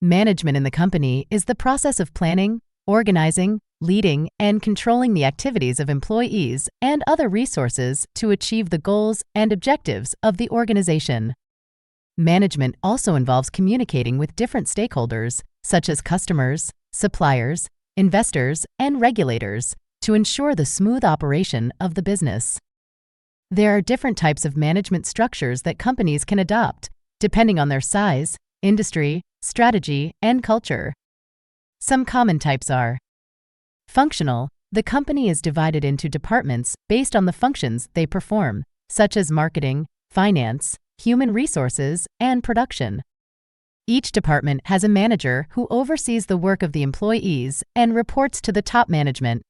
Management in the company is the process of planning, organizing, leading, and controlling the activities of employees and other resources to achieve the goals and objectives of the organization. Management also involves communicating with different stakeholders, such as customers, suppliers, investors, and regulators, to ensure the smooth operation of the business. There are different types of management structures that companies can adopt, depending on their size, industry, strategy, and culture. Some common types are: functional. The company is divided into departments based on the functions they perform, such as marketing, finance, human resources, and production. Each department has a manager who oversees the work of the employees and reports to the top management.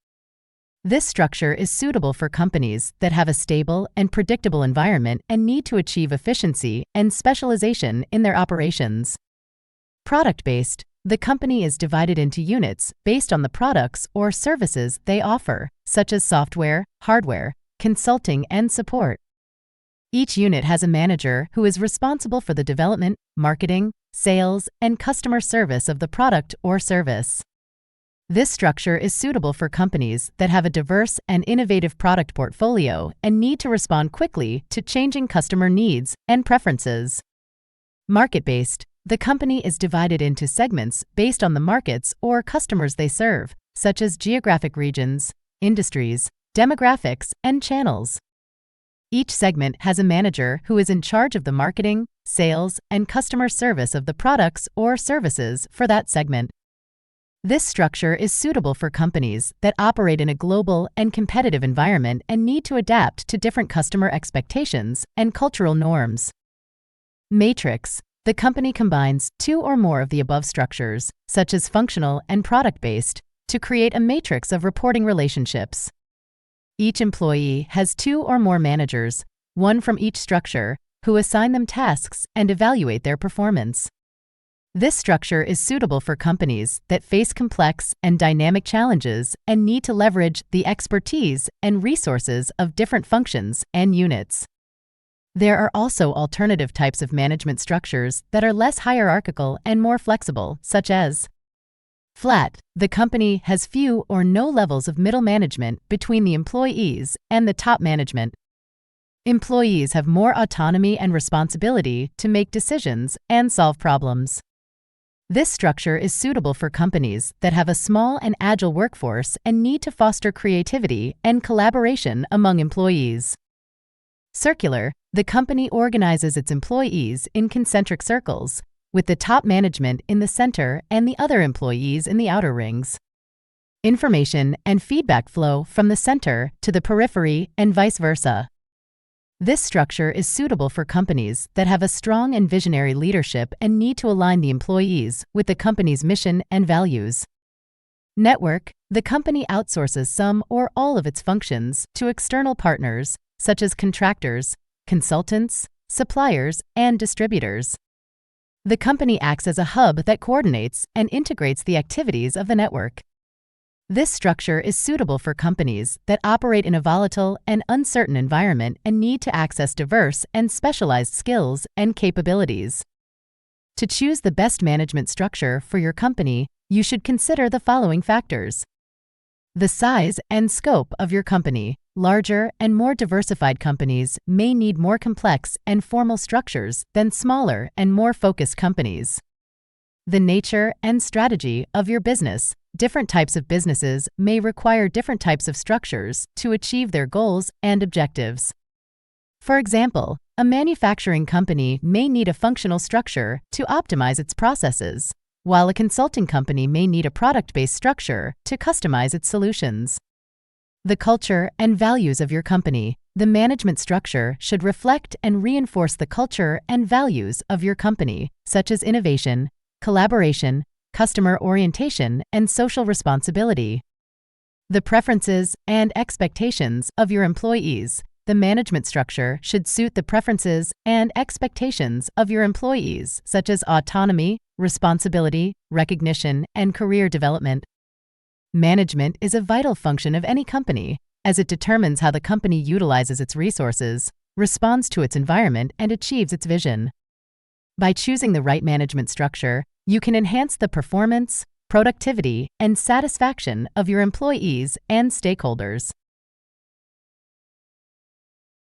This structure is suitable for companies that have a stable and predictable environment and need to achieve efficiency and specialization in their operations. Product-based. The company is divided into units based on the products or services they offer, such as software, hardware, consulting, and support. Each unit has a manager who is responsible for the development, marketing, sales, and customer service of the product or service. This structure is suitable for companies that have a diverse and innovative product portfolio and need to respond quickly to changing customer needs and preferences. Market-based. The company is divided into segments based on the markets or customers they serve, such as geographic regions, industries, demographics, and channels. Each segment has a manager who is in charge of the marketing, sales, and customer service of the products or services for that segment. This structure is suitable for companies that operate in a global and competitive environment and need to adapt to different customer expectations and cultural norms. Matrix. The company combines two or more of the above structures, such as functional and product-based, to create a matrix of reporting relationships. Each employee has two or more managers, one from each structure, who assign them tasks and evaluate their performance. This structure is suitable for companies that face complex and dynamic challenges and need to leverage the expertise and resources of different functions and units. There are also alternative types of management structures that are less hierarchical and more flexible, such as flat. The company has few or no levels of middle management between the employees and the top management. Employees have more autonomy and responsibility to make decisions and solve problems. This structure is suitable for companies that have a small and agile workforce and need to foster creativity and collaboration among employees. Circular. The company organizes its employees in concentric circles, with the top management in the center and the other employees in the outer rings. Information and feedback flow from the center to the periphery and vice versa. This structure is suitable for companies that have a strong and visionary leadership and need to align the employees with the company's mission and values. Network. The company outsources some or all of its functions to external partners, such as contractors, consultants, suppliers, and distributors. The company acts as a hub that coordinates and integrates the activities of the network. This structure is suitable for companies that operate in a volatile and uncertain environment and need to access diverse and specialized skills and capabilities. To choose the best management structure for your company, you should consider the following factors: the size and scope of your company. Larger and more diversified companies may need more complex and formal structures than smaller and more focused companies. The nature and strategy of your business. Different types of businesses may require different types of structures to achieve their goals and objectives. For example, a manufacturing company may need a functional structure to optimize its processes, while a consulting company may need a product-based structure to customize its solutions. The culture and values of your company. The management structure should reflect and reinforce the culture and values of your company, such as innovation, collaboration, customer orientation, and social responsibility. The preferences and expectations of your employees. The management structure should suit the preferences and expectations of your employees, such as autonomy, responsibility, recognition, and career development. Management is a vital function of any company, as it determines how the company utilizes its resources, responds to its environment, and achieves its vision. By choosing the right management structure, You can enhance the performance, productivity, and satisfaction of your employees and stakeholders.